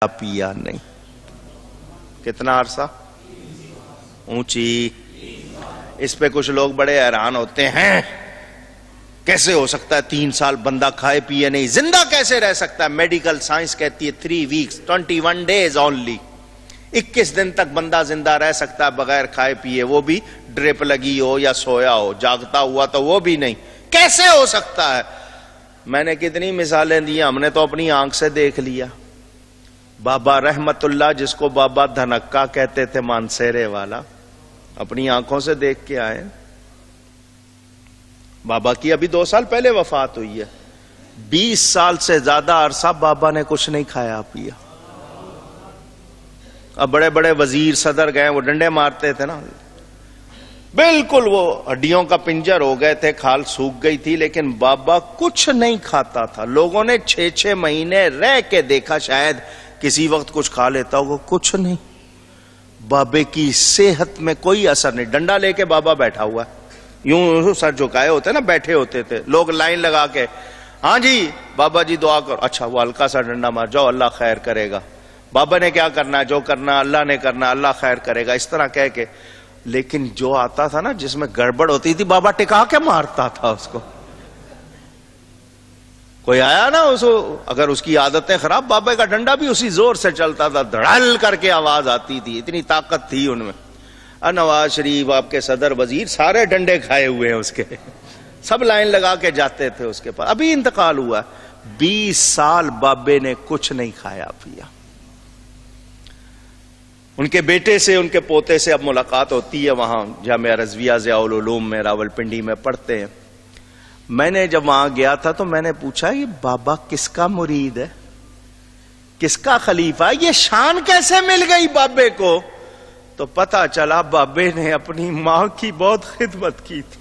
پیا نہیں. کتنا عرصہ؟ اونچی. اس پہ کچھ لوگ بڑے حیران ہوتے ہیں، کیسے ہو سکتا ہے 3 سال بندہ کھائے پیے نہیں، زندہ کیسے رہ سکتا ہے؟ میڈیکل سائنس کہتی ہے 3 ویکس 21 days only. 21 دن تک بندہ زندہ رہ سکتا ہے بغیر کھائے پیے، وہ بھی ڈرپ لگی ہو یا سویا ہو، جاگتا ہوا تو وہ بھی نہیں. کیسے ہو سکتا ہے؟ میں نے کتنی مثالیں دی، ہم نے تو اپنی آنکھ سے دیکھ لیا. بابا رحمت اللہ، جس کو بابا دھنکا کہتے تھے، مانسیرے والا، اپنی آنکھوں سے دیکھ کے آئے. بابا کی ابھی 2 سال پہلے وفات ہوئی ہے. 20 سال سے زیادہ عرصہ بابا نے کچھ نہیں کھایا پیا. اب بڑے بڑے وزیر صدر گئے، وہ ڈنڈے مارتے تھے نا، بالکل وہ ہڈیوں کا پنجر ہو گئے تھے، کھال سوکھ گئی تھی، لیکن بابا کچھ نہیں کھاتا تھا. لوگوں نے 6 مہینے رہ کے دیکھا، شاید کسی وقت کچھ کھا لیتا ہوگا، کچھ نہیں. بابے کی صحت میں کوئی اثر نہیں. ڈنڈا لے کے بابا بیٹھا ہوا ہے، یوں سر جھکائے ہوتے نا، بیٹھے ہوتے تھے لوگ لائن لگا کے، ہاں جی بابا جی دعا کرو. اچھا وہ ہلکا سا ڈنڈا مار، جاؤ اللہ خیر کرے گا. بابا نے کیا کرنا ہے؟ جو کرنا اللہ نے کرنا، اللہ خیر کرے گا، اس طرح کہہ کے. لیکن جو آتا تھا نا جس میں گڑبڑ ہوتی تھی، بابا ٹکا کے مارتا تھا اس کو. کوئی آیا نا اس اگر اس کی عادتیں خراب، بابا کا ڈنڈا بھی اسی زور سے چلتا تھا، دھڑل کر کے آواز آتی تھی، اتنی طاقت تھی ان میں. نواز شریف آپ کے صدر وزیر سارے ڈنڈے کھائے ہوئے ہیں اس کے، سب لائن لگا کے جاتے تھے اس کے پاس. ابھی انتقال ہوا. 20 سال بابے نے کچھ نہیں کھایا پیا. ان کے بیٹے سے، ان کے پوتے سے اب ملاقات ہوتی ہے وہاں جامعہ رضویہ ضیاء العلوم میں، راولپنڈی میں پڑھتے ہیں. میں نے جب وہاں گیا تھا تو میں نے پوچھا یہ بابا کس کا مرید ہے، کس کا خلیفہ ہے، یہ شان کیسے مل گئی بابے کو؟ تو پتا چلا بابے نے اپنی ماں کی بہت خدمت کی تھی.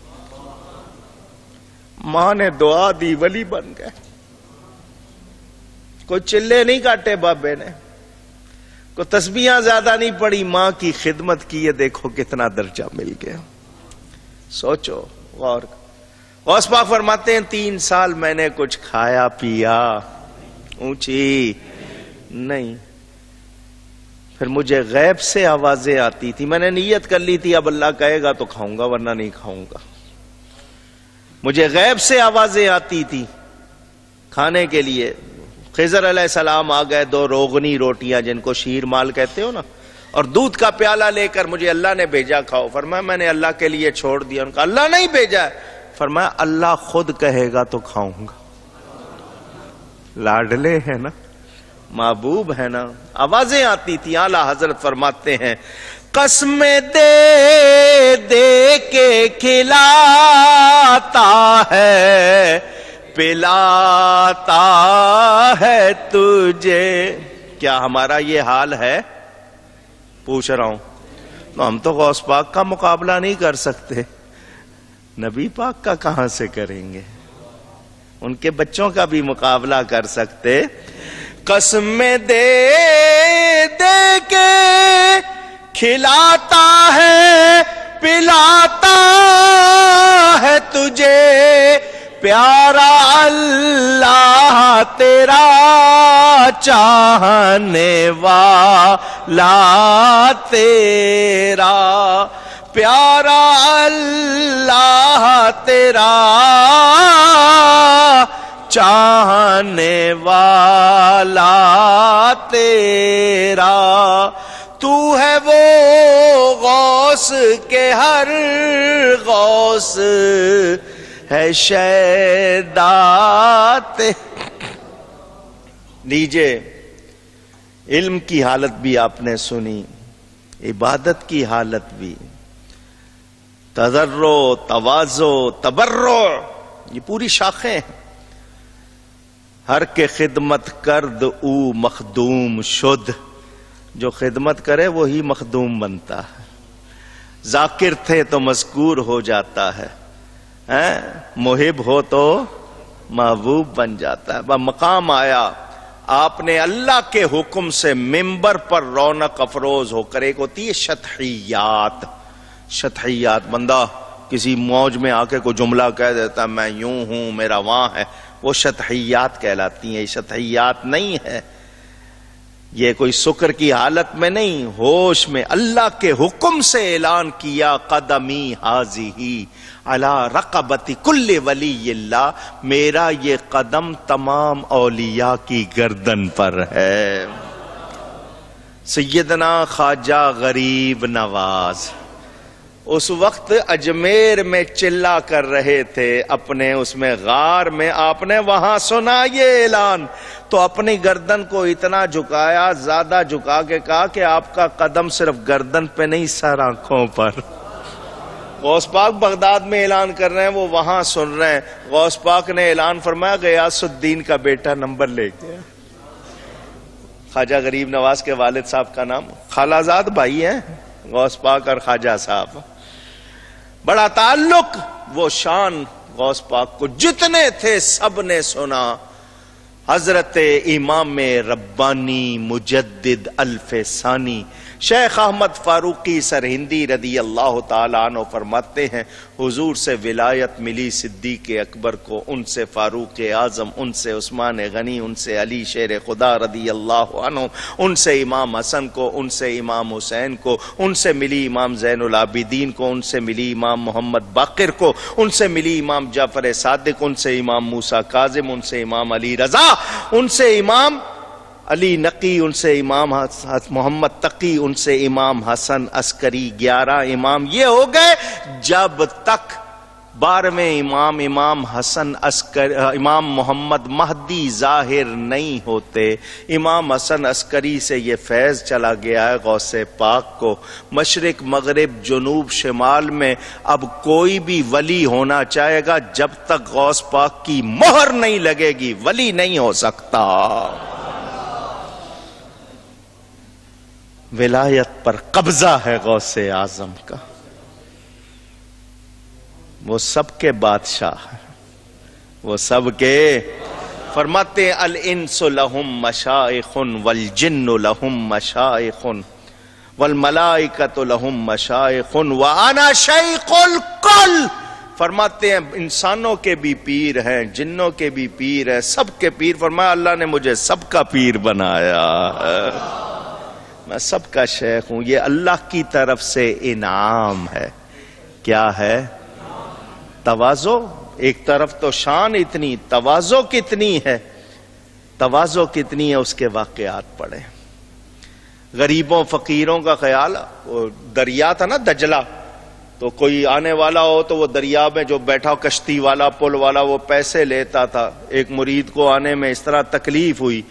ماں نے دعا دی، ولی بن گئے. کوئی چلے نہیں کاٹے بابے نے، کوئی تسبیحاں زیادہ نہیں پڑی، ماں کی خدمت کی. یہ دیکھو کتنا درجہ مل گیا. سوچو غور. غوث پاک فرماتے ہیں 3 سال میں نے کچھ کھایا پیا اونچی نہیں. پھر مجھے غیب سے آوازیں آتی تھی. میں نے نیت کر لی تھی اب اللہ کہے گا تو کھاؤں گا ورنہ نہیں کھاؤں گا. مجھے غیب سے آوازیں آتی تھی کھانے کے لیے. خضر علیہ السلام آ گئے، 2 روغنی روٹیاں جن کو شیر مال کہتے ہو نا، اور دودھ کا پیالہ لے کر، مجھے اللہ نے بھیجا کھاؤ. فرمایا میں نے اللہ کے لیے چھوڑ دیا. ان کا اللہ نہیں بھیجا. فرمایا اللہ خود کہے گا تو کھاؤں گا. لاڈلے ہیں نا، محبوب ہے نا. آوازیں آتی تھی. اعلیٰ حضرت فرماتے ہیں قسمیں دے دے کے کھلاتا ہے، پلاتا ہے تجھے. کیا ہمارا یہ حال ہے؟ پوچھ رہا ہوں. تو ہم تو غوث پاک کا مقابلہ نہیں کر سکتے، نبی پاک کا کہاں سے کریں گے؟ ان کے بچوں کا بھی مقابلہ کر سکتے. قسمیں دے دے کے کھلاتا ہے، پلاتا ہے تجھے، پیارا اللہ تیرا چاہنے والا تیرا، پیارا اللہ تیرا چاہنے والا تیرا. تو ہے وہ غوث کے ہر غوث ہے شیدا. لیجئے علم کی حالت بھی آپ نے سنی، عبادت کی حالت بھی، تضرع، تواضع، تبرع، یہ پوری شاخیں ہیں. ہر کے خدمت کرد او مخدوم شد. جو خدمت کرے وہی مخدوم بنتا ہے. ذاکر تھے تو مذکور ہو جاتا ہے، محب ہو تو محبوب بن جاتا ہے. مقام آیا آپ نے اللہ کے حکم سے ممبر پر رونق افروز ہو کر. ایک ہوتی ہے شطحیات. شطحیات، بندہ کسی موج میں آ کے کوئی جملہ کہہ دیتا ہے، میں یوں ہوں، میرا وہاں ہے، وہ شطحیات کہلاتی ہیں. یہ شطحیات نہیں ہے. یہ کوئی سکر کی حالت میں نہیں، ہوش میں اللہ کے حکم سے اعلان کیا، قدمی حاذی علی رقبت کل ولی اللہ، میرا یہ قدم تمام اولیاء کی گردن پر ہے۔ سیدنا خواجہ غریب نواز اس وقت اجمیر میں چلا کر رہے تھے، اپنے اس میں غار میں، آپ نے وہاں سنا یہ اعلان تو اپنی گردن کو اتنا جھکایا، زیادہ جھکا کے کہا کہ آپ کا قدم صرف گردن پہ نہیں، سر آنکھوں پر۔ غوث پاک بغداد میں اعلان کر رہے ہیں، وہ وہاں سن رہے ہیں۔ غوث پاک نے اعلان فرمایا، غیاث الدین کا بیٹا نمبر لے کے۔ خواجہ غریب نواز کے والد صاحب کا نام، خالہ زاد بھائی ہیں غوث پاک اور خواجہ صاحب، بڑا تعلق، وہ شان غوث پاک کو جتنے تھے سب نے سنا۔ حضرت امام ربانی مجدد الف ثانی شیخ احمد فاروقی سرہندی رضی اللہ تعالیٰ عنہ فرماتے ہیں، حضور سے ولایت ملی صدیق اکبر کو، ان سے فاروق اعظم، ان سے عثمان غنی، ان سے علی شیر خدا رضی اللہ عنہ، ان سے امام حسن کو، ان سے امام حسین کو، ان سے ملی امام زین العابدین کو، ان سے ملی امام محمد باقر کو، ان سے ملی امام جعفر صادق، ان سے امام موسیٰ کاظم، ان سے امام علی رضا، ان سے امام علی نقی، ان سے امام محمد تقی، ان سے امام حسن عسکری، 11 امام یہ ہو گئے جب تک 12ویں امام حسن عسکری، امام محمد مہدی ظاہر نہیں ہوتے۔ امام حسن عسکری سے یہ فیض چلا گیا ہے غوث پاک کو، مشرق مغرب جنوب شمال میں اب کوئی بھی ولی ہونا چاہے گا، جب تک غوث پاک کی مہر نہیں لگے گی ولی نہیں ہو سکتا۔ ولایت پر قبضہ ہے غوث اعظم کا، وہ سب کے بادشاہ ہیں، وہ سب کے فرماتے ہیں الانس لہم مشائخ والجن لہم مشائخ والملائکۃ لہم مشائخ وانا شیخ الکل۔ فرماتے ہیں انسانوں کے بھی پیر ہیں، جنوں کے بھی پیر ہیں، سب کے پیر۔ فرمایا اللہ نے مجھے سب کا پیر بنایا ہے، میں سب کا شیخ ہوں۔ یہ اللہ کی طرف سے انعام ہے۔ کیا ہے؟ تواضع۔ ایک طرف تو شان اتنی، تواضع کتنی ہے، تواضع کتنی ہے اس کے واقعات پڑھیں۔ غریبوں فقیروں کا خیال، وہ دریا تھا نا دجلہ، تو کوئی آنے والا ہو تو وہ دریا میں جو بیٹھا کشتی والا پل والا وہ پیسے لیتا تھا۔ ایک مرید کو آنے میں اس طرح تکلیف ہوئی،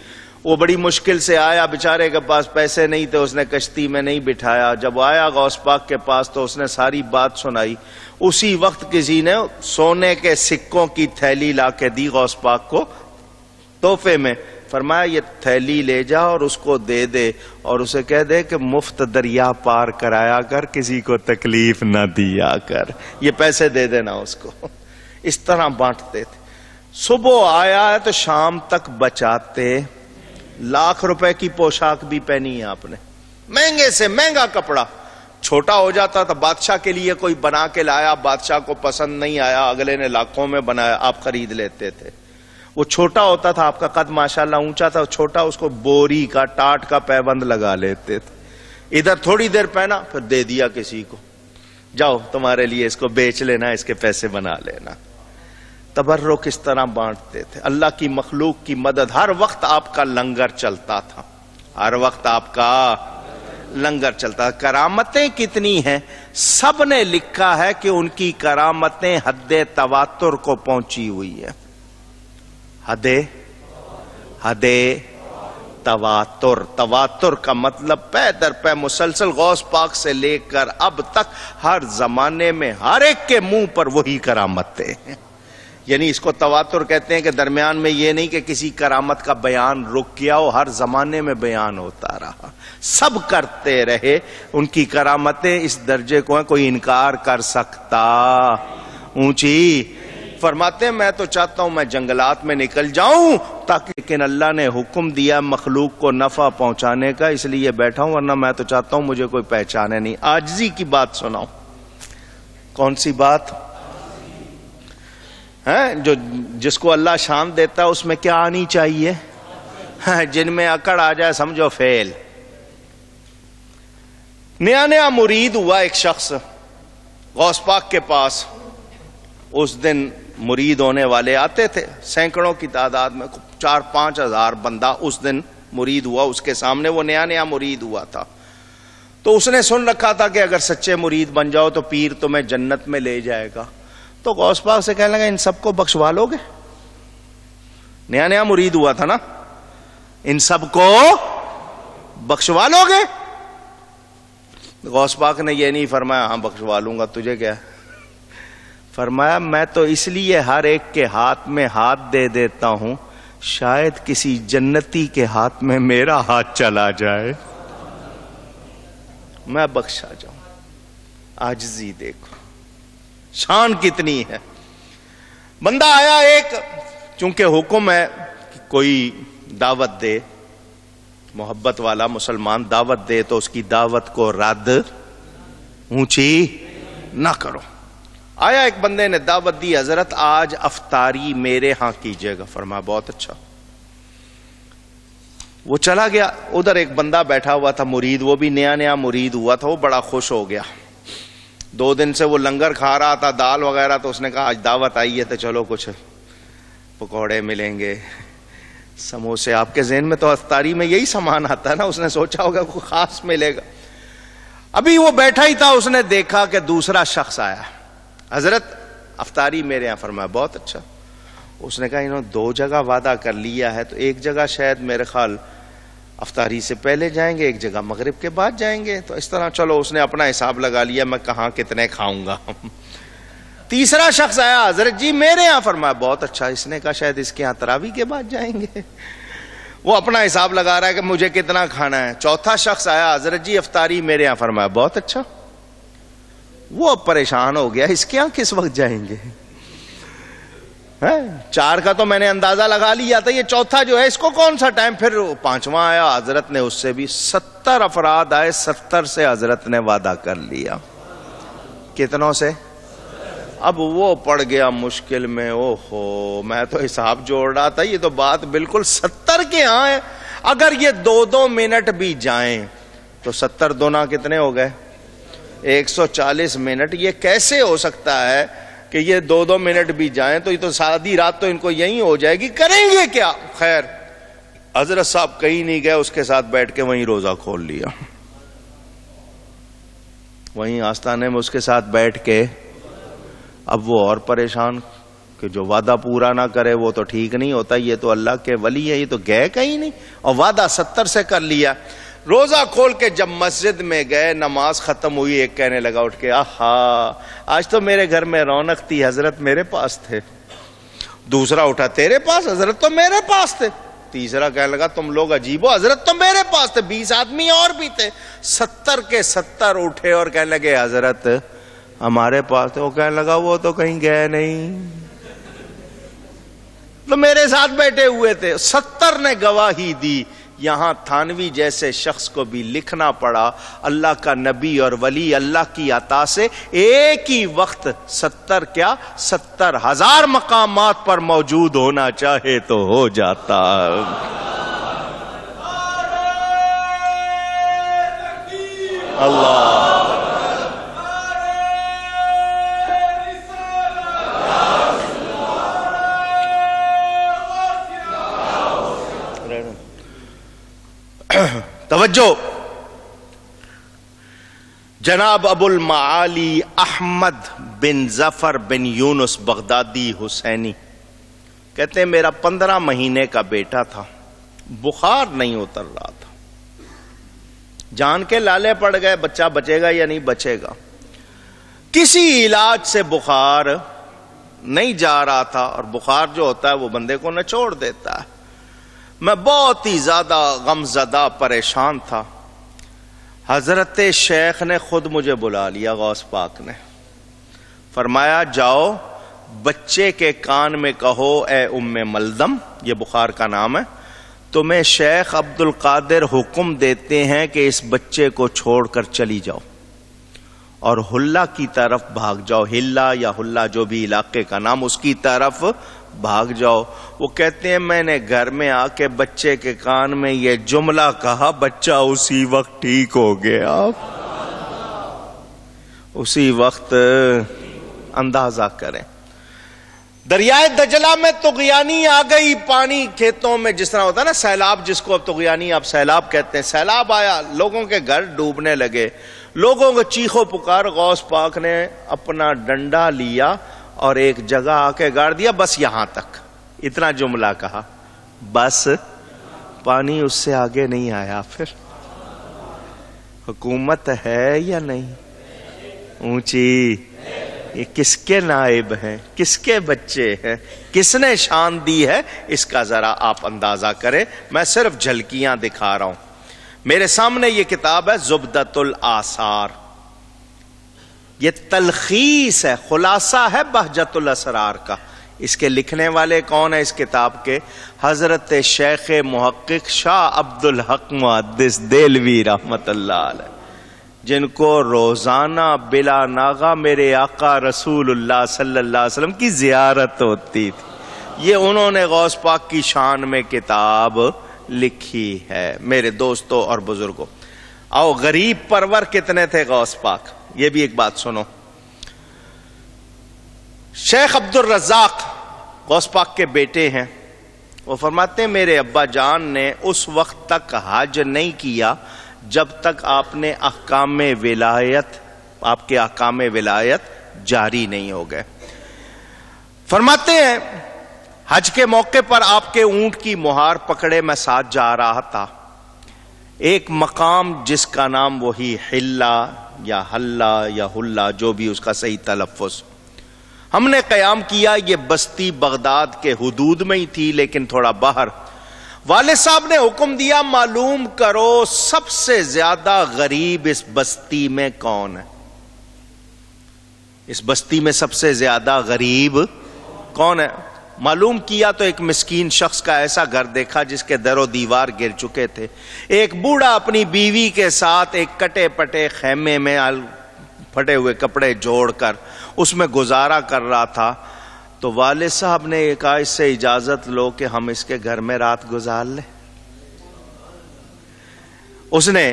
وہ بڑی مشکل سے آیا، بیچارے کے پاس پیسے نہیں تھے، اس نے کشتی میں نہیں بٹھایا۔ جب آیا غوث پاک کے پاس تو اس نے ساری بات سنائی۔ اسی وقت کسی نے سونے کے سکوں کی تھیلی لا کے دی غوث پاک کو تحفے میں۔ فرمایا یہ تھیلی لے جا اور اس کو دے دے، اور اسے کہہ دے کہ مفت دریا پار کرایا کر، کسی کو تکلیف نہ دیا کر، یہ پیسے دے دینا اس کو۔ اس طرح بانٹتے تھے۔ صبح آیا ہے تو شام تک بچاتے۔ لاکھ روپے کی پوشاک بھی پہنی ہے آپ نے، مہنگے سے مہنگا کپڑا، چھوٹا ہو جاتا تھا، بادشاہ کے لیے کوئی بنا کے لایا، بادشاہ کو پسند نہیں آیا، اگلے نے لاکھوں میں بنایا، آپ خرید لیتے تھے۔ وہ چھوٹا ہوتا تھا، آپ کا قد ماشاءاللہ اونچا تھا، چھوٹا، اس کو بوری کا ٹاٹ کا پیبند لگا لیتے تھے۔ ادھر تھوڑی دیر پہنا پھر دے دیا کسی کو، جاؤ تمہارے لیے اس کو بیچ لینا، اس کے پیسے بنا لینا۔ تبرک اس طرح بانٹتے تھے۔ اللہ کی مخلوق کی مدد، ہر وقت آپ کا لنگر چلتا تھا، ہر وقت آپ کا لنگر چلتا تھا۔ کرامتیں کتنی ہیں، سب نے لکھا ہے کہ ان کی کرامتیں حد تواتر کو پہنچی ہوئی ہیں۔ حد تواتر، تواتر کا مطلب پے در پے مسلسل غوث پاک سے لے کر اب تک ہر زمانے میں ہر ایک کے منہ پر وہی کرامتیں ہیں۔ یعنی اس کو تواتر کہتے ہیں کہ درمیان میں یہ نہیں کہ کسی کرامت کا بیان رک گیا ہو، ہر زمانے میں بیان ہوتا رہا، سب کرتے رہے۔ ان کی کرامتیں اس درجے کو ہیں کوئی انکار کر سکتا؟ اونچی۔ فرماتے ہیں میں تو چاہتا ہوں میں جنگلات میں نکل جاؤں تاکہ، لیکن اللہ نے حکم دیا مخلوق کو نفع پہنچانے کا، اس لیے بیٹھا ہوں، ورنہ میں تو چاہتا ہوں مجھے کوئی پہچانے نہیں۔ عاجزی کی بات سناؤں۔ کون سی بات؟ جو جس کو اللہ شان دیتا ہے اس میں کیا آنی چاہیے؟ جن میں اکڑ آ جائے سمجھو فیل. نیا نیا مرید ہوا ایک شخص غوث پاک کے پاس. اس دن مرید ہونے والے آتے تھے سینکڑوں کی تعداد میں, 4-5 ہزار بندہ اس دن مرید ہوا اس کے سامنے. وہ نیا نیا مرید ہوا تھا, تو اس نے سن رکھا تھا کہ اگر سچے مرید بن جاؤ تو پیر تمہیں جنت میں لے جائے گا. تو غوث پاک سے کہنے لگا ان سب کو بخشوا لو گے؟ نیا نیا مرید ہوا تھا نا, ان سب کو بخشوا لو گے؟ غوث پاک نے یہ نہیں فرمایا ہاں بخشوا لوں گا, تجھے کیا. فرمایا میں تو اس لیے ہر ایک کے ہاتھ میں ہاتھ دے دیتا ہوں شاید کسی جنتی کے ہاتھ میں میرا ہاتھ چلا جائے, میں بخشا جاؤں. عاجزی دیکھو, شان کتنی ہے. بندہ آیا ایک, چونکہ حکم ہے کہ کوئی دعوت دے, محبت والا مسلمان دعوت دے تو اس کی دعوت کو رد اونچی نہ کرو. آیا ایک بندے نے دعوت دی, حضرت آج افطاری میرے ہاں کیجئے گا. فرمایا بہت اچھا. وہ چلا گیا. ادھر ایک بندہ بیٹھا ہوا تھا مرید, وہ بھی نیا نیا مرید ہوا تھا. وہ بڑا خوش ہو گیا, 2 دن سے وہ لنگر کھا رہا تھا دال وغیرہ, تو اس نے کہا آج دعوت آئی ہے تو چلو کچھ پکوڑے ملیں گے, سموسے. آپ کے ذہن میں تو افطاری میں یہی سامان آتا ہے نا, اس نے سوچا ہوگا کوئی خاص ملے گا. ابھی وہ بیٹھا ہی تھا, اس نے دیکھا کہ دوسرا شخص آیا, حضرت افطاری میرے یہاں. فرمایا بہت اچھا. اس نے کہا انہوں نے 2 جگہ وعدہ کر لیا ہے, تو ایک جگہ شاید میرے خیال افطاری سے پہلے جائیں گے, ایک جگہ مغرب کے بعد جائیں گے, تو اس طرح چلو. اس نے اپنا حساب لگا لیا میں کہاں کتنے کھاؤں گا. تیسرا شخص آیا, حضرت جی میرے یہاں. فرمایا بہت اچھا. اس نے کہا شاید اس کے یہاں تراویح کے بعد جائیں گے. وہ اپنا حساب لگا رہا ہے کہ مجھے کتنا کھانا ہے. چوتھا شخص آیا, حضرت جی افطاری میرے یہاں. فرمایا بہت اچھا. وہ اب پریشان ہو گیا, اس کے یہاں کس وقت جائیں گے. 4 کا تو میں نے اندازہ لگا لیا تھا, یہ چوتھا جو ہے اس کو کون سا ٹائم. پھر 5واں آیا, حضرت نے اس سے بھی 70 افراد آئے, 70 سے حضرت نے وعدہ کر لیا. کتنوں سے؟ اب وہ پڑ گیا مشکل میں. او ہو, میں تو حساب جوڑ رہا تھا, یہ تو بات بالکل 70 کے ہاں ہے. اگر یہ 2 منٹ بھی جائیں تو 70 دونا کتنے ہو گئے, 140 منٹ. یہ کیسے ہو سکتا ہے کہ یہ 2 منٹ بھی جائیں, تو یہ تو ساری رات تو ان کو یہی ہو جائے گی, کریں گے کیا. خیر حضرت صاحب کہیں نہیں گئے, اس کے ساتھ بیٹھ کے وہیں روزہ کھول لیا, وہیں آستانے میں اس کے ساتھ بیٹھ کے. اب وہ اور پریشان کہ جو وعدہ پورا نہ کرے وہ تو ٹھیک نہیں ہوتا, یہ تو اللہ کے ولی ہے, یہ تو گئے کہیں نہیں, اور وعدہ 70 سے کر لیا. روزہ کھول کے جب مسجد میں گئے, نماز ختم ہوئی, ایک کہنے لگا اٹھ کے آہا آج تو میرے گھر میں رونق تھی, حضرت میرے پاس تھے. دوسرا اٹھا تیرے پاس, حضرت تو میرے پاس تھے. تیسرا کہنے لگا تم لوگ عجیب ہو, حضرت تو میرے پاس تھے. 20 آدمی اور بھی تھے. 70 کے 70 اٹھے اور کہنے لگے حضرت ہمارے پاس تھے. وہ کہنے لگا وہ تو کہیں گئے نہیں, تو میرے ساتھ بیٹھے ہوئے تھے. 70 نے گواہی دی. یہاں تھانوی جیسے شخص کو بھی لکھنا پڑا, اللہ کا نبی اور ولی اللہ کی عطا سے ایک ہی وقت 70,000 مقامات پر موجود ہونا چاہے تو ہو جاتا. اللہ توجہ. جناب ابو المعالی احمد بن ظفر بن یونس بغدادی حسینی کہتے ہیں میرا 15 مہینے کا بیٹا تھا, بخار نہیں اتر رہا تھا. جان کے لالے پڑ گئے بچہ بچے گا یا نہیں بچے گا. کسی علاج سے بخار نہیں جا رہا تھا, اور بخار جو ہوتا ہے وہ بندے کو نچوڑ دیتا ہے. میں بہت ہی زیادہ غمزدہ پریشان تھا. حضرت شیخ نے خود مجھے بلا لیا, غوث پاک نے فرمایا جاؤ بچے کے کان میں کہو اے ام ملدم, یہ بخار کا نام ہے, تمہیں شیخ عبد القادر حکم دیتے ہیں کہ اس بچے کو چھوڑ کر چلی جاؤ اور حلہ کی طرف بھاگ جاؤ. ہلا یا حلہ جو بھی علاقے کا نام, اس کی طرف بھاگ جاؤ. وہ کہتے ہیں میں نے گھر میں آ کے بچے کے کان میں یہ جملہ کہا, بچہ اسی وقت ٹھیک ہو گیا. اسی وقت اندازہ کریں. دریائے دجلہ میں طغیانی آ گئی, پانی کھیتوں میں جس طرح ہوتا ہے نا سیلاب, جس کو اب طغیانی آپ سیلاب کہتے ہیں. سیلاب آیا, لوگوں کے گھر ڈوبنے لگے, لوگوں کو چیخو پکار. غوث پاک نے اپنا ڈنڈا لیا اور ایک جگہ آ کے گاڑ دیا, بس یہاں تک. اتنا جملہ کہا, بس پانی اس سے آگے نہیں آیا. پھر حکومت ہے یا نہیں اونچی؟ یہ کس کے نائب ہیں, کس کے بچے ہیں, کس نے شان دی ہے, اس کا ذرا آپ اندازہ کریں. میں صرف جھلکیاں دکھا رہا ہوں. میرے سامنے یہ کتاب ہے زبدۃ الآثار. یہ تلخیص ہے, خلاصہ ہے بہجت الاسرار کا. اس کے لکھنے والے کون ہیں اس کتاب کے؟ حضرت شیخ محقق شاہ عبد الحق محدث دہلوی رحمت اللہ علیہ, جن کو روزانہ بلا ناغہ میرے آقا رسول اللہ صلی اللہ علیہ وسلم کی زیارت ہوتی تھی. یہ انہوں نے غوث پاک کی شان میں کتاب لکھی ہے. میرے دوستوں اور بزرگوں, آؤ غریب پرور کتنے تھے غوث پاک, یہ بھی ایک بات سنو. شیخ عبد الرزاق غوث پاک کے بیٹے ہیں. وہ فرماتے ہیں میرے ابا جان نے اس وقت تک حج نہیں کیا جب تک آپ نے احکام ولایت, آپ کے احکام ولایت جاری نہیں ہو گئے. فرماتے ہیں حج کے موقع پر آپ کے اونٹ کی مہار پکڑے میں ساتھ جا رہا تھا. ایک مقام جس کا نام وہی حلہ یا حلہ یا حلہ, جو بھی اس کا صحیح تلفظ, ہم نے قیام کیا. یہ بستی بغداد کے حدود میں ہی تھی لیکن تھوڑا باہر. والد صاحب نے حکم دیا معلوم کرو سب سے زیادہ غریب اس بستی میں کون ہے. اس بستی میں سب سے زیادہ غریب کون ہے؟ معلوم کیا تو ایک مسکین شخص کا ایسا گھر دیکھا جس کے در و دیوار گر چکے تھے. ایک بوڑھا اپنی بیوی کے ساتھ ایک کٹے پٹے خیمے میں پھٹے ہوئے کپڑے جوڑ کر اس میں گزارا کر رہا تھا. تو والد صاحب نے یہ کہا اس سے اجازت لو کہ ہم اس کے گھر میں رات گزار لیں. اس نے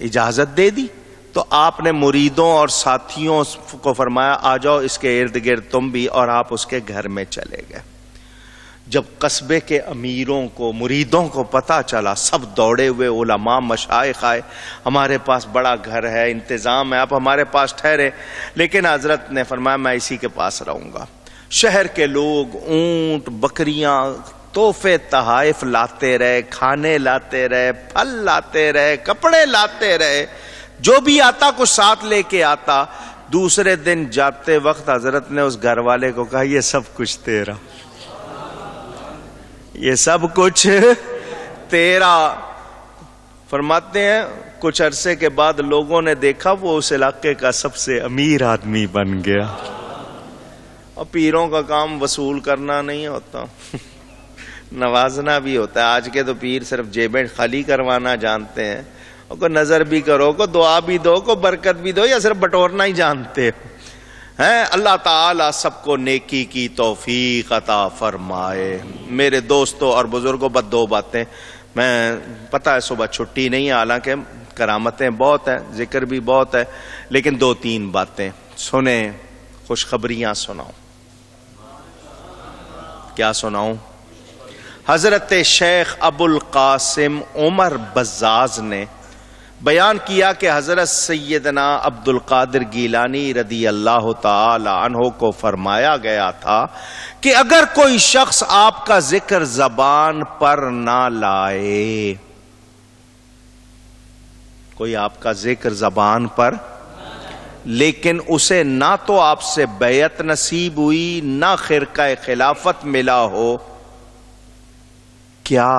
اجازت دے دی. تو آپ نے مریدوں اور ساتھیوں کو فرمایا آ جاؤ اس کے ارد گرد تم بھی, اور آپ اس کے گھر میں چلے گئے. جب قصبے کے امیروں کو, مریدوں کو پتہ چلا, سب دوڑے ہوئے, علماء مشائخ آئے, ہمارے پاس بڑا گھر ہے, انتظام ہے, آپ ہمارے پاس ٹھہرے. لیکن حضرت نے فرمایا میں اسی کے پاس رہوں گا. شہر کے لوگ اونٹ, بکریاں, تحفے تحائف لاتے رہے, کھانے لاتے رہے, پھل لاتے رہے, کپڑے لاتے رہے, جو بھی آتا کچھ ساتھ لے کے آتا. دوسرے دن جاتے وقت حضرت نے اس گھر والے کو کہا یہ سب کچھ تیرا, یہ سب کچھ تیرا. فرماتے ہیں کچھ عرصے کے بعد لوگوں نے دیکھا وہ اس علاقے کا سب سے امیر آدمی بن گیا. اور پیروں کا کام وصول کرنا نہیں ہوتا, نوازنا بھی ہوتا ہے. آج کے تو پیر صرف جیبیں خالی کروانا جانتے ہیں, کو نظر بھی کرو, کو دعا بھی دو, کو برکت بھی دو, یا صرف بٹورنا ہی جانتے ہیں. اللہ تعالی سب کو نیکی کی توفیق عطا فرمائے. میرے دوستوں اور بزرگوں, بس دو باتیں, میں پتہ ہے صبح چھٹی نہیں ہے, حالانکہ کرامتیں بہت ہیں, ذکر بھی بہت ہے, لیکن دو تین باتیں سنیں, خوشخبریاں سناؤں. کیا سناؤں؟ حضرت شیخ ابو القاسم عمر بزاز نے بیان کیا کہ حضرت سیدنا عبد القادر گیلانی رضی اللہ تعالی عنہ کو فرمایا گیا تھا کہ اگر کوئی شخص آپ کا ذکر زبان پر نہ لائے, کوئی آپ کا ذکر زبان پر, لیکن اسے نہ تو آپ سے بیعت نصیب ہوئی نہ خرقہ خلافت ملا ہو, کیا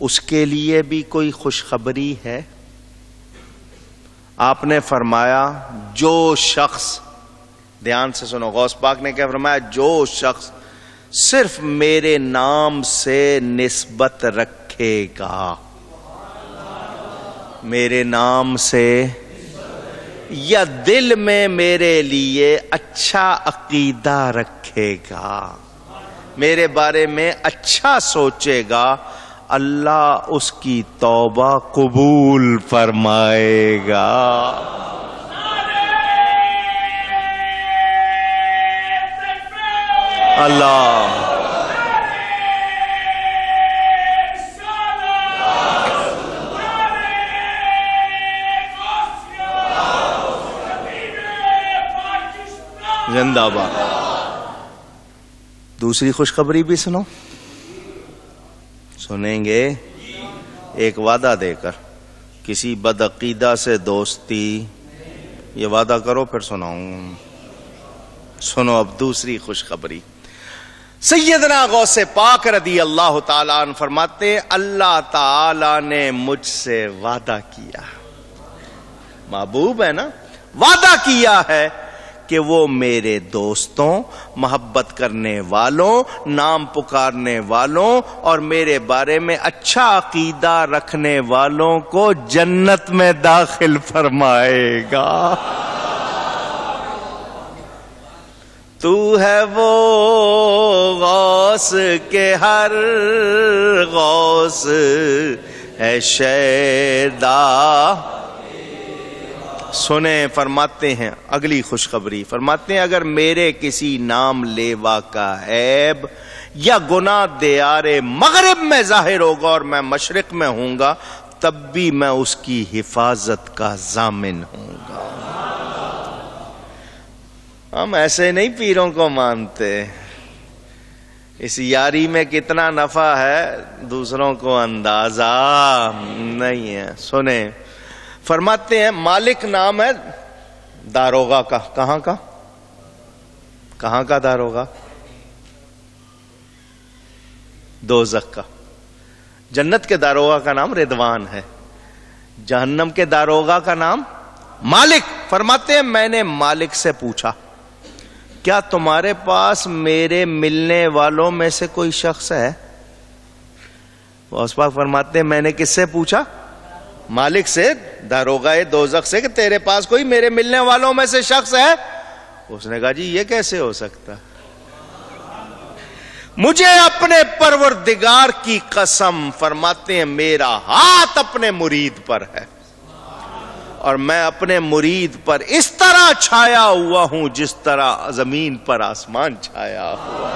اس کے لیے بھی کوئی خوشخبری ہے؟ آپ نے فرمایا جو شخص, دھیان سے سنو, غوث پاک نے کیا فرمایا, جو شخص صرف میرے نام سے نسبت رکھے گا, میرے نام سے, یا دل میں میرے لیے اچھا عقیدہ رکھے گا, میرے بارے میں اچھا سوچے گا، اللہ اس کی توبہ قبول فرمائے گا۔ اللہ زندہ باد۔ دوسری خوشخبری بھی سنو، سنیں گے؟ ایک وعدہ دے کر، کسی بدعقیدہ سے دوستی، یہ وعدہ کرو پھر سناؤں۔ سنو اب دوسری خوشخبری۔ سیدنا غوث پاک رضی اللہ تعالیٰ عنہ فرماتے، اللہ تعالیٰ نے مجھ سے وعدہ کیا، محبوب ہے نا، وعدہ کیا ہے کہ وہ میرے دوستوں، محبت کرنے والوں، نام پکارنے والوں اور میرے بارے میں اچھا عقیدہ رکھنے والوں کو جنت میں داخل فرمائے گا۔ تو ہے وہ غوث کے ہر غوث ہے شیدا۔ سنیں، فرماتے ہیں اگلی خوشخبری، فرماتے ہیں اگر میرے کسی نام لیوا کا عیب یا گناہ دیار مغرب میں ظاہر ہوگا اور میں مشرق میں ہوں گا، تب بھی میں اس کی حفاظت کا ضامن ہوں گا۔ ہم ایسے نہیں پیروں کو مانتے، اس یاری میں کتنا نفع ہے دوسروں کو اندازہ نہیں ہے۔ سنیں، فرماتے ہیں مالک نام ہے داروغہ کا۔ کہاں کا؟ کہاں کا داروغہ؟ دوزخ کا۔ جنت کے داروغہ کا نام رضوان ہے، جہنم کے داروغہ کا نام مالک۔ فرماتے ہیں میں نے مالک سے پوچھا کیا تمہارے پاس میرے ملنے والوں میں سے کوئی شخص ہے؟ غوث پاک فرماتے ہیں میں نے کس سے پوچھا؟ مالک سے، داروغہ دوزخ سے، کہ تیرے پاس کوئی میرے ملنے والوں میں سے شخص ہے؟ اس نے کہا جی یہ کیسے ہو سکتا؟ مجھے اپنے پروردگار کی قسم، فرماتے ہیں میرا ہاتھ اپنے مرید پر ہے اور میں اپنے مرید پر اس طرح چھایا ہوا ہوں جس طرح زمین پر آسمان چھایا ہوا۔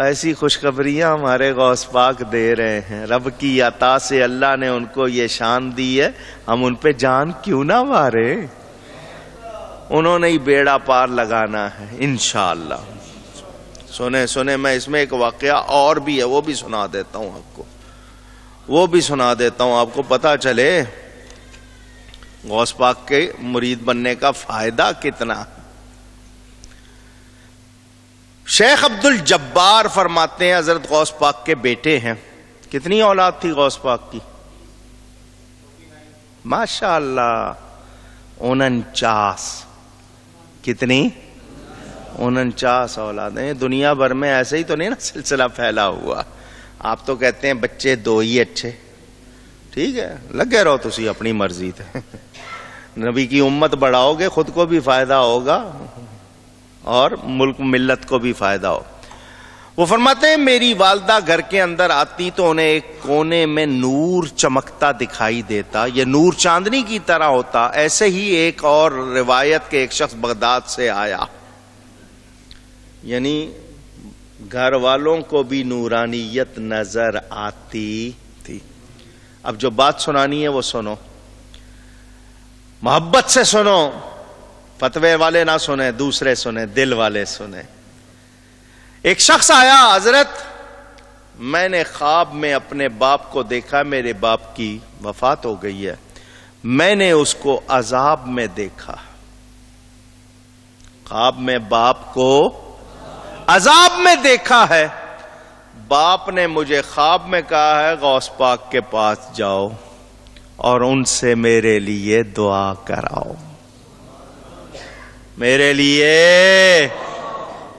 ایسی خوشخبریاں ہمارے غوث پاک دے رہے ہیں۔ رب کی عطا سے اللہ نے ان کو یہ شان دی ہے، ہم ان پہ جان کیوں نہ مارے؟ انہوں نے ہی بیڑا پار لگانا ہے انشاءاللہ۔ سنیں میں اس میں ایک واقعہ اور بھی ہے، وہ بھی سنا دیتا ہوں آپ کو، وہ بھی سنا دیتا ہوں، آپ کو پتہ چلے غوث پاک کے مرید بننے کا فائدہ کتنا۔ شیخ عبد الجبار فرماتے ہیں حضرت غوث پاک کے بیٹے ہیں۔ کتنی اولاد تھی غوث پاک کی؟ ماشاءاللہ 49۔ کتنی؟ 49 اولادیں۔ دنیا بھر میں ایسے ہی تو نہیں نا سلسلہ پھیلا ہوا، آپ تو کہتے ہیں بچے 2 ہی اچھے، ٹھیک ہے لگے رہو تسی اپنی مرضی تھے، نبی کی امت بڑھاؤ گے خود کو بھی فائدہ ہوگا اور ملک ملت کو بھی فائدہ ہو۔ وہ فرماتے ہیں میری والدہ گھر کے اندر آتی تو انہیں ایک کونے میں نور چمکتا دکھائی دیتا، یہ نور چاندنی کی طرح ہوتا۔ ایسے ہی ایک اور روایت کے ایک شخص بغداد سے آیا، یعنی گھر والوں کو بھی نورانیت نظر آتی تھی۔ اب جو بات سنانی ہے وہ سنو، محبت سے سنو، فتوے والے نہ سنیں، دوسرے سنیں، دل والے سنیں۔ ایک شخص آیا، حضرت میں نے خواب میں اپنے باپ کو دیکھا، میرے باپ کی وفات ہو گئی ہے، میں نے اس کو عذاب میں دیکھا۔ خواب میں باپ کو عذاب میں دیکھا ہے، باپ نے مجھے خواب میں کہا ہے غوث پاک کے پاس جاؤ اور ان سے میرے لیے دعا کراؤ۔ میرے لیے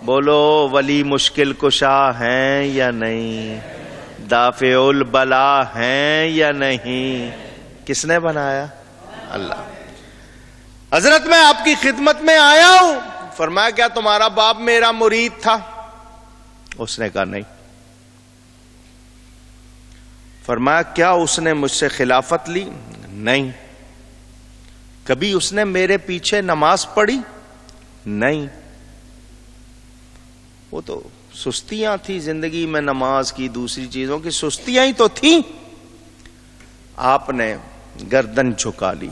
بولو ولی مشکل کشا ہیں یا نہیں، دافع البلا ہیں یا نہیں؟ کس نے بنایا؟ اللہ۔ حضرت میں آپ کی خدمت میں آیا ہوں۔ فرمایا کیا تمہارا باپ میرا مرید تھا؟ اس نے کہا نہیں. فرمایا کیا اس نے مجھ سے خلافت لی؟ نہیں. کبھی اس نے میرے پیچھے نماز پڑھی؟ نہیں. وہ تو سستیاں تھی زندگی میں، نماز کی دوسری چیزوں کی سستیاں ہی تو تھیں. آپ نے گردن جھکا لی.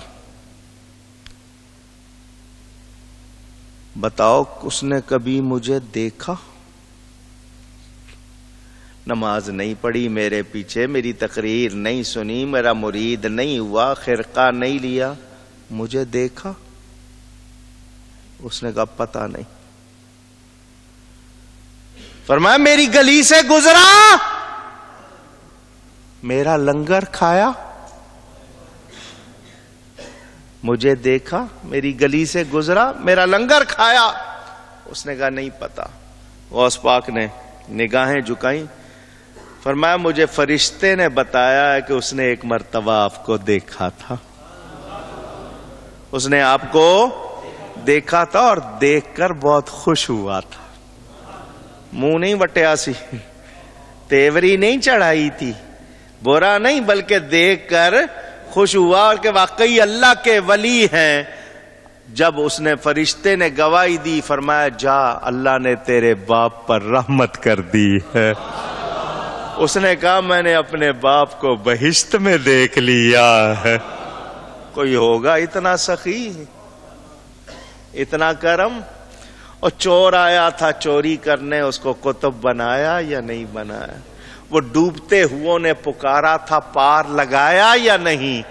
بتاؤ اس نے کبھی مجھے دیکھا؟ نماز نہیں پڑھی میرے پیچھے، میری تقریر نہیں سنی، میرا مرید نہیں ہوا، خرقہ نہیں لیا، مجھے دیکھا؟ اس نے کہا پتہ نہیں. فرمایا میری گلی سے گزرا، میرا لنگر کھایا، مجھے دیکھا، میری گلی سے گزرا، میرا لنگر کھایا؟ اس نے کہا نہیں پتا. غوث پاک نے نگاہیں جھکائیں. فرمایا مجھے فرشتے نے بتایا ہے کہ اس نے ایک مرتبہ آپ کو دیکھا تھا. اس نے آپ کو دیکھا تھا اور دیکھ کر بہت خوش ہوا تھا. منہ نہیں وٹیا سی، تیوری نہیں چڑھائی تھی، برا نہیں، بلکہ دیکھ کر خوش ہوا اور کہ واقعی اللہ کے ولی ہیں. جب اس نے فرشتے نے گواہی دی، فرمایا جا اللہ نے تیرے باپ پر رحمت کر دی ہے. اس نے کہا میں نے اپنے باپ کو بہشت میں دیکھ لیا ہے. کوئی ہوگا اتنا سخی، اتنا کرم؟ اور چور آیا تھا چوری کرنے، اس کو قطب بنایا یا نہیں بنایا؟ وہ ڈوبتے ہوئے نے پکارا تھا، پار لگایا یا نہیں؟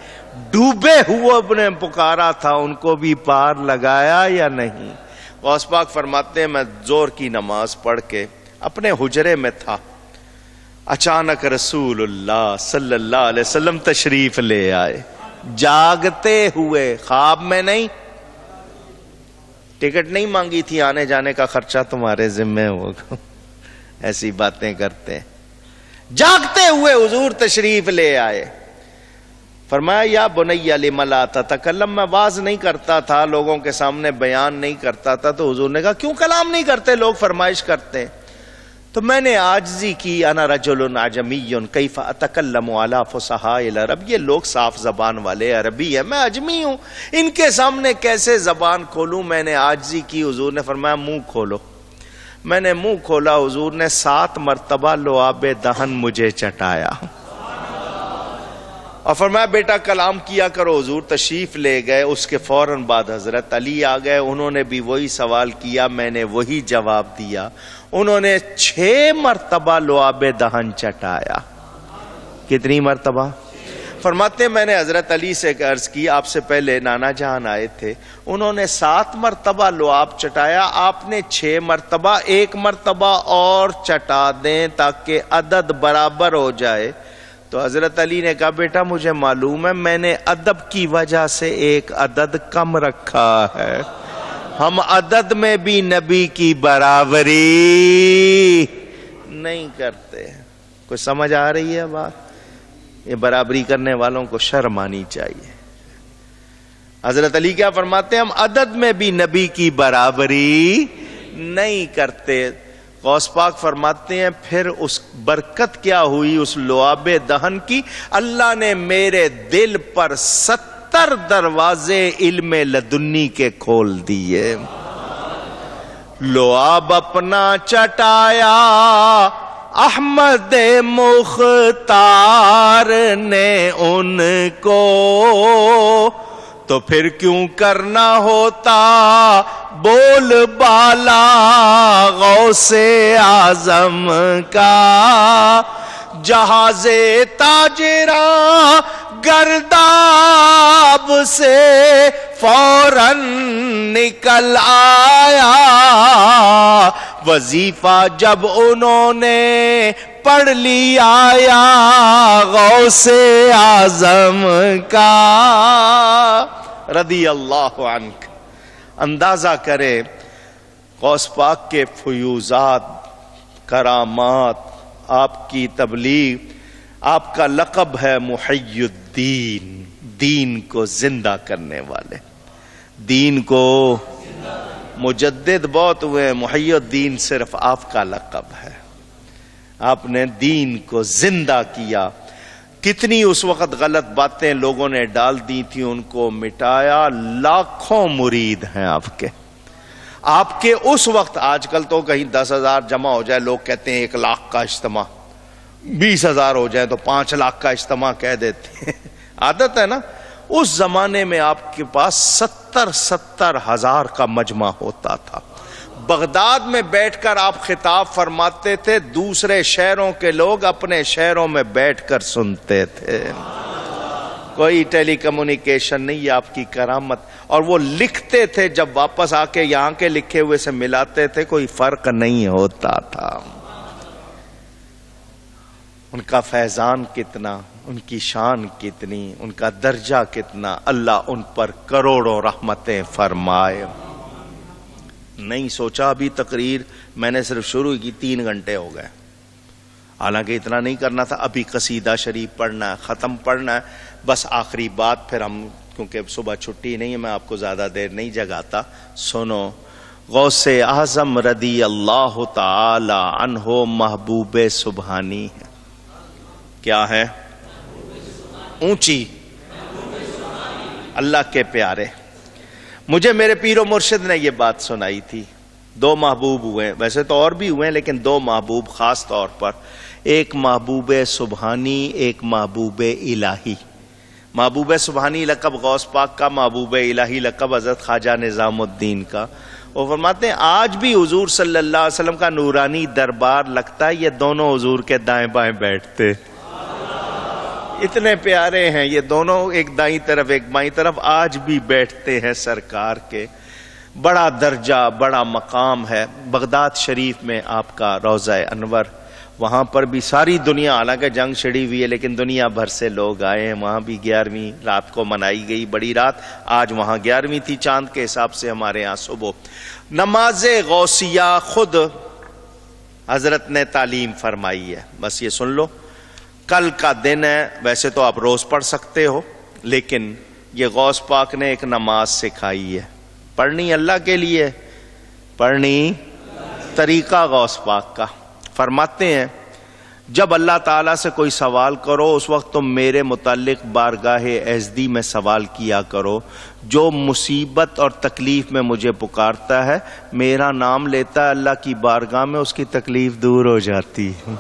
ڈوبے ہوئے نے پکارا تھا، ان کو بھی پار لگایا یا نہیں؟ غوث پاک فرماتے ہیں میں زور کی نماز پڑھ کے اپنے حجرے میں تھا، اچانک رسول اللہ صلی اللہ علیہ وسلم تشریف لے آئے، جاگتے ہوئے، خواب میں نہیں. ٹکٹ نہیں مانگی تھی، آنے جانے کا خرچہ تمہارے ذمہ ہوگا، ایسی باتیں کرتے ہیں. جاگتے ہوئے حضور تشریف لے آئے. فرمایا یا بنی لم لا تتکلم، میں واز نہیں کرتا تھا، لوگوں کے سامنے بیان نہیں کرتا تھا. تو حضور نے کہا کیوں کلام نہیں کرتے؟ لوگ فرمائش کرتے ہیں. تو میں نے عاجزی کی، انا رجل عجمی کیف اتکلم علی فصحاء العرب، یہ لوگ صاف زبان والے عربی ہیں، میں اجمی ہوں، ان کے سامنے کیسے زبان کھولوں؟ میں نے عاجزی کی. حضور نے فرمایا منہ کھولو. میں نے منہ کھولا، حضور نے 7 مرتبہ لعاب دہن مجھے چٹایا اور فرمایا بیٹا کلام کیا کرو. حضور تشریف لے گئے. اس کے فوراً بعد حضرت علی آ گئے، انہوں نے بھی وہی سوال کیا، میں نے وہی جواب دیا. انہوں نے 6 مرتبہ لعاب دہن چٹایا. کتنی مرتبہ؟ فرماتے میں نے حضرت علی سے عرض کی آپ سے پہلے نانا جان آئے تھے، انہوں نے 7 مرتبہ لعاب چٹایا، آپ نے 6 مرتبہ، 1 مرتبہ اور چٹا دیں تاکہ عدد برابر ہو جائے. تو حضرت علی نے کہا بیٹا مجھے معلوم ہے، میں نے ادب کی وجہ سے ایک عدد کم رکھا ہے، ہم عدد میں بھی نبی کی برابری نہیں کرتے. کوئی سمجھ آ رہی ہے بات؟ یہ برابری کرنے والوں کو شرم آنی چاہیے. حضرت علی کیا فرماتے ہیں؟ ہم عدد میں بھی نبی کی برابری نہیں کرتے. غوث پاک فرماتے ہیں پھر اس برکت کیا ہوئی اس لعاب دہن کی، اللہ نے میرے دل پر 70 دروازے علم لدنی کے کھول دیے. لعاب اپنا چٹایا احمد مختار نے ان کو، تو پھر کیوں کرنا ہوتا بول بالا غوث اعظم کا. جہاز تاجراں گرداب سے فوراً نکل آیا، وظیفہ جب انہوں نے پڑھ لیا آیا غوث اعظم کا رضی اللہ عنہ. اندازہ کرے غوث پاک کے فیوزات، کرامات، آپ کی تبلیغ. آپ کا لقب ہے محی الدین، دین کو زندہ کرنے والے. دین کو مجدد بہت ہوئے، محی الدین صرف آپ کا لقب ہے. آپ نے دین کو زندہ کیا. کتنی اس وقت غلط باتیں لوگوں نے ڈال دی تھی، ان کو مٹایا. لاکھوں مرید ہیں آپ کے اس وقت. آج کل تو کہیں 10,000 جمع ہو جائے لوگ کہتے ہیں 1,00,000 کا اجتماع، 20,000 ہو جائے تو 5,00,000 کا اجتماع کہہ دیتے ہیں. عادت ہے نا. اس زمانے میں آپ کے پاس 70,000 کا مجمع ہوتا تھا. بغداد میں بیٹھ کر آپ خطاب فرماتے تھے، دوسرے شہروں کے لوگ اپنے شہروں میں بیٹھ کر سنتے تھے. کوئی ٹیلی کمیونیکیشن نہیں، یہ آپ کی کرامت. اور وہ لکھتے تھے، جب واپس آ کے یہاں کے لکھے ہوئے سے ملاتے تھے کوئی فرق نہیں ہوتا تھا. ان کا فیضان کتنا، ان کی شان کتنی، ان کا درجہ کتنا. اللہ ان پر کروڑوں رحمتیں فرمائے. نہیں سوچا ابھی تقریر میں نے صرف شروع کی 3 گھنٹے ہو گئے. حالانکہ اتنا نہیں کرنا تھا. ابھی قصیدہ شریف پڑھنا ہے، ختم پڑھنا ہے، بس آخری بات. پھر ہم کیونکہ صبح چھٹی نہیں ہے میں آپ کو زیادہ دیر نہیں جگاتا. سنو، غوث اعظم رضی اللہ تعالی عنہ محبوب سبحانی ہے. کیا ہے؟ اونچی، اللہ کے پیارے. مجھے میرے پیر و مرشد نے یہ بات سنائی تھی. 2 محبوب ہوئے، ویسے تو اور بھی ہوئے لیکن 2 محبوب خاص طور پر. ایک محبوب سبحانی، ایک محبوب الہی. محبوب سبحانی لقب غوث پاک کا، محبوب الہی لقب حضرت خواجہ نظام الدین کا. وہ فرماتے ہیں آج بھی حضور صلی اللہ علیہ وسلم کا نورانی دربار لگتا ہے، یہ دونوں حضور کے دائیں بائیں بیٹھتے. اتنے پیارے ہیں یہ دونوں، ایک دائیں طرف ایک بائیں طرف، آج بھی بیٹھتے ہیں سرکار کے. بڑا درجہ، بڑا مقام ہے. بغداد شریف میں آپ کا روضہ انور، وہاں پر بھی ساری دنیا، حالانکہ جنگ چھڑی ہوئی ہے لیکن دنیا بھر سے لوگ آئے ہیں. وہاں بھی 11ویں رات کو منائی گئی، بڑی رات. آج وہاں 11ویں تھی چاند کے حساب سے، ہمارے ہاں صبح. نماز غوثیہ خود حضرت نے تعلیم فرمائی ہے. بس یہ سن لو، کل کا دن ہے. ویسے تو آپ روز پڑھ سکتے ہو لیکن یہ غوث پاک نے ایک نماز سکھائی ہے. پڑھنی اللہ کے لیے، پڑھنی طریقہ غوث پاک کا. فرماتے ہیں جب اللہ تعالیٰ سے کوئی سوال کرو اس وقت تم میرے متعلق بارگاہ ایزدی میں سوال کیا کرو. جو مصیبت اور تکلیف میں مجھے پکارتا ہے، میرا نام لیتا ہے اللہ کی بارگاہ میں، اس کی تکلیف دور ہو جاتی ہے.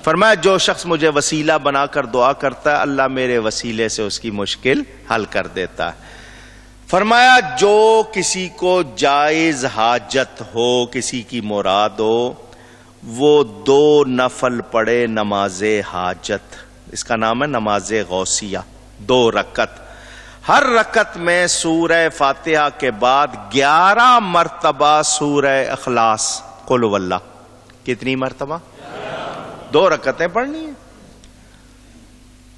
فرمایا جو شخص مجھے وسیلہ بنا کر دعا کرتا ہے، اللہ میرے وسیلے سے اس کی مشکل حل کر دیتا ہے. فرمایا جو کسی کو جائز حاجت ہو، کسی کی مراد ہو، وہ 2 نفل پڑھے نماز حاجت. اس کا نام ہے نماز غوثیہ. 2 رکعت، ہر رکعت میں سورہ فاتحہ کے بعد 11 مرتبہ سورہ اخلاص قل هو اللہ. کتنی مرتبہ؟ 2 رکعتیں پڑھنی ہیں.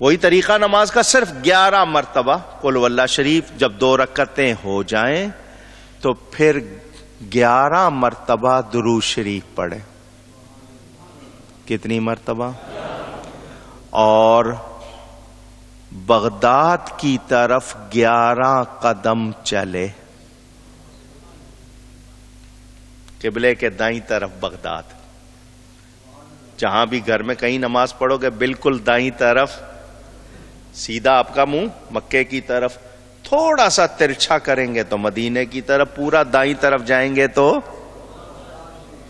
وہی طریقہ نماز کا، صرف 11 مرتبہ قل هو اللہ شریف. جب 2 رکعتیں ہو جائیں تو پھر 11 مرتبہ درود شریف پڑھیں. کتنی مرتبہ؟ اور بغداد کی طرف 11 قدم چلے. قبلے کے دائیں طرف بغداد. جہاں بھی گھر میں کہیں نماز پڑھو گے بالکل دائیں طرف، سیدھا آپ کا منہ مکے کی طرف. تھوڑا سا ترچھا کریں گے تو مدینے کی طرف. پورا دائیں طرف جائیں گے تو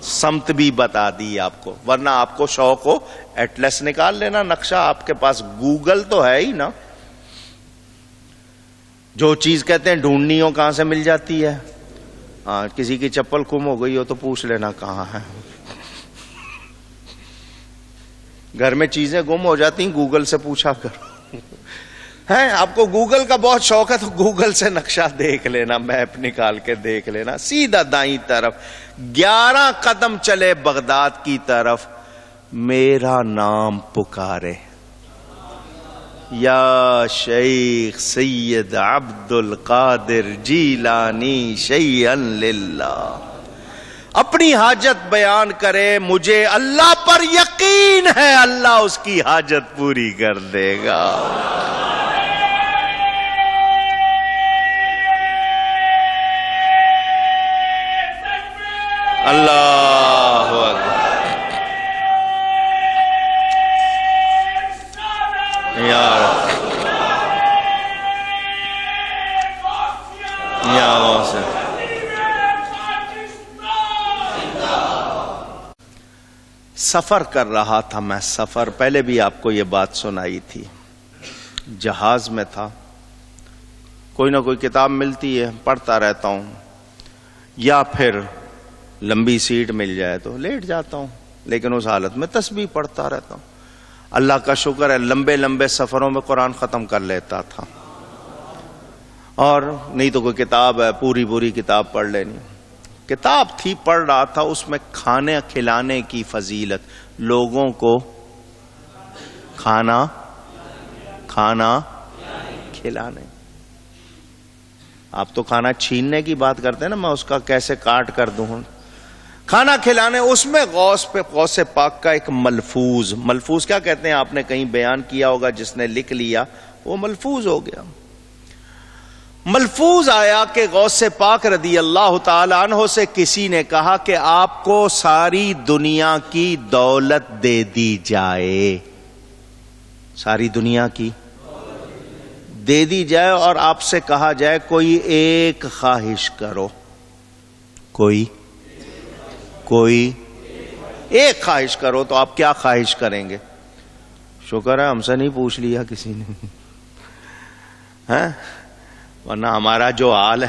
سمت بھی بتا دی آپ کو. ورنہ آپ کو شوق ہو ایٹلس نکال لینا، نقشہ آپ کے پاس، گوگل تو ہے ہی نا. جو چیز کہتے ہیں ڈھونڈنی ہو کہاں سے مل جاتی ہے. ہاں، کسی کی چپل گم ہو گئی ہو تو پوچھ لینا کہاں ہے. گھر میں چیزیں گم ہو جاتی ہیں، گوگل سے پوچھا کرو. ہے آپ کو گوگل کا بہت شوق ہے تو گوگل سے نقشہ دیکھ لینا، میپ نکال کے دیکھ لینا. سیدھا دائیں طرف 11 قدم چلے بغداد کی طرف. میرا نام پکارے، یا شیخ سید عبد القادر جیلانی شیئا للہ. اپنی حاجت بیان کرے، مجھے اللہ پر یقین ہے اللہ اس کی حاجت پوری کر دے گا. اللہ اکبر. سفر کر رہا تھا میں، سفر پہلے بھی آپ کو یہ بات سنائی تھی، جہاز میں تھا، کوئی نہ کوئی کتاب ملتی ہے پڑھتا رہتا ہوں، یا پھر لمبی سیٹ مل جائے تو لیٹ جاتا ہوں، لیکن اس حالت میں تسبیح پڑھتا رہتا ہوں۔ اللہ کا شکر ہے لمبے لمبے سفروں میں قرآن ختم کر لیتا تھا، اور نہیں تو کوئی کتاب ہے پوری کتاب پڑھ لینی۔ کتاب تھی پڑھ رہا تھا، اس میں کھانے کھلانے کی فضیلت، لوگوں کو کھانا کھلانے۔ آپ تو کھانا چھیننے کی بات کرتے ہیں نا، میں اس کا کیسے کاٹ کر دوں، کھانا کھلانے۔ اس میں غوث پاک کا ایک ملفوظ کیا کہتے ہیں، آپ نے کہیں بیان کیا ہوگا، جس نے لکھ لیا وہ ملفوظ ہو گیا۔ ملفوظ آیا کہ غوث پاک رضی اللہ تعالی عنہ سے کسی نے کہا کہ آپ کو ساری دنیا کی دولت دے دی جائے، ساری دنیا کی دے دی جائے، اور آپ سے کہا جائے کوئی ایک خواہش کرو، کوئی ایک خواہش کرو، تو آپ کیا خواہش کریں گے؟ شکر ہے ہم سے نہیں پوچھ لیا کسی نے، ورنہ ہمارا جو حال ہے۔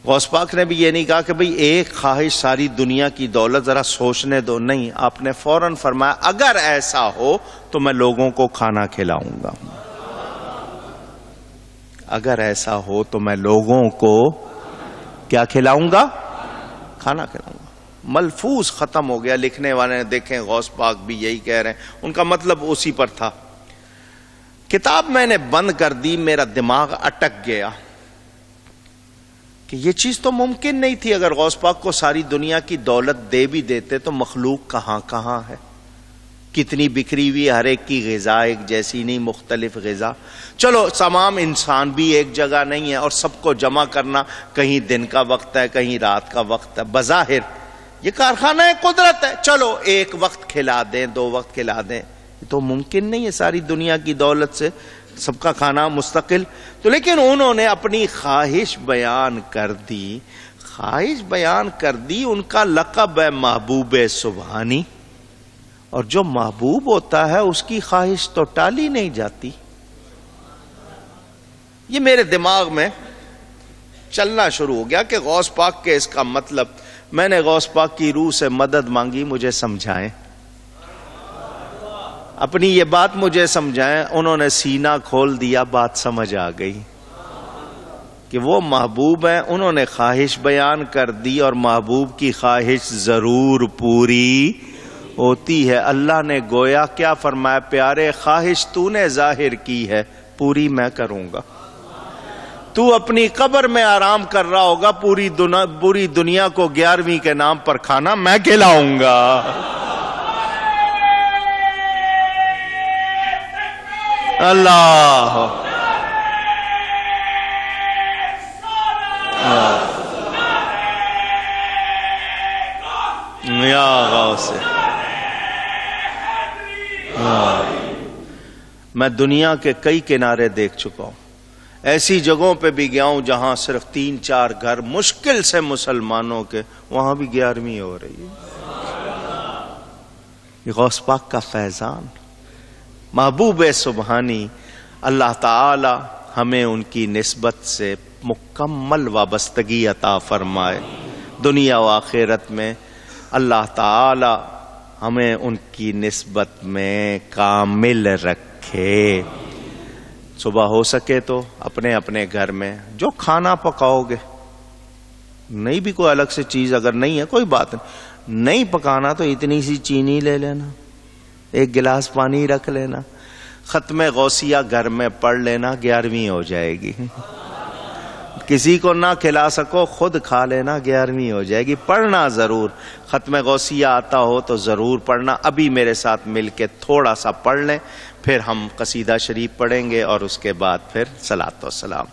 غوث پاک نے بھی یہ نہیں کہا کہ بھئی ایک خواہش ساری دنیا کی دولت، ذرا سوچنے دو، نہیں، آپ نے فوراً فرمایا اگر ایسا ہو تو میں لوگوں کو کھانا کھلاؤں گا، اگر ایسا ہو تو میں لوگوں کو کیا کھلاؤں گا؟ کھانا کھلاؤں گا۔ ملفوظ ختم ہو گیا، لکھنے والے نے دیکھیں غوث پاک بھی یہی کہہ رہے ہیں، ان کا مطلب اسی پر تھا۔ کتاب میں نے بند کر دی، میرا دماغ اٹک گیا کہ یہ چیز تو ممکن نہیں تھی، اگر غوث پاک کو ساری دنیا کی دولت دے بھی دیتے تو مخلوق کہاں ہے، کتنی بکھری ہوئی، ہر ایک کی غذا ایک جیسی نہیں، مختلف غذا۔ چلو تمام انسان بھی ایک جگہ نہیں ہے، اور سب کو جمع کرنا، کہیں دن کا وقت ہے کہیں رات کا وقت ہے، بظاہر یہ کارخانہ ہے، قدرت ہے، چلو ایک وقت کھلا دیں، 2 وقت کھلا دیں، یہ تو ممکن نہیں ہے ساری دنیا کی دولت سے سب کا کھانا مستقل۔ تو لیکن انہوں نے اپنی خواہش بیان کر دی، ان کا لقب ہے محبوب سبحانی، اور جو محبوب ہوتا ہے اس کی خواہش تو ٹالی نہیں جاتی۔ یہ میرے دماغ میں چلنا شروع ہو گیا کہ غوث پاک کے اس کا مطلب، میں نے غوث پاک کی روح سے مدد مانگی، مجھے سمجھائیں، اپنی یہ بات مجھے سمجھائیں۔ انہوں نے سینہ کھول دیا، بات سمجھ آ گئی کہ وہ محبوب ہیں، انہوں نے خواہش بیان کر دی، اور محبوب کی خواہش ضرور پوری ہوتی ہے۔ اللہ نے گویا کیا فرمایا، پیارے خواہش تو نے ظاہر کی ہے، پوری میں کروں گا۔ تو اپنی قبر میں آرام کر رہا ہوگا، پوری دنیا کو 11ویں کے نام پر کھانا میں کھلاؤں گا۔ اللہ یا غوث، میں دنیا کے کئی کنارے دیکھ چکا ہوں، ایسی جگہوں پہ بھی گیا ہوں جہاں صرف 3-4 گھر مشکل سے مسلمانوں کے، وہاں بھی 11ویں ہو رہی ہے۔ یہ غوث پاک کا فیضان، محبوب سبحانی، اللہ تعالی ہمیں ان کی نسبت سے مکمل وابستگی عطا فرمائے، دنیا و آخرت میں اللہ تعالی ہمیں ان کی نسبت میں کامل رکھے۔ صبح ہو سکے تو اپنے اپنے گھر میں جو کھانا پکاؤ گے، نہیں بھی کوئی الگ سے چیز اگر نہیں ہے کوئی بات نہیں پکانا، تو اتنی سی چینی لے لینا، 1 گلاس پانی رکھ لینا، ختم غوثیہ گھر میں پڑھ لینا، 11ویں ہو جائے گی۔ کسی کو نہ کھلا سکو خود کھا لینا، 11ویں ہو جائے گی۔ پڑھنا ضرور، ختم غوثیہ آتا ہو تو ضرور پڑھنا۔ ابھی میرے ساتھ مل کے تھوڑا سا پڑھ لیں، پھر ہم قصیدہ شریف پڑھیں گے، اور اس کے بعد پھر صلاۃ و سلام۔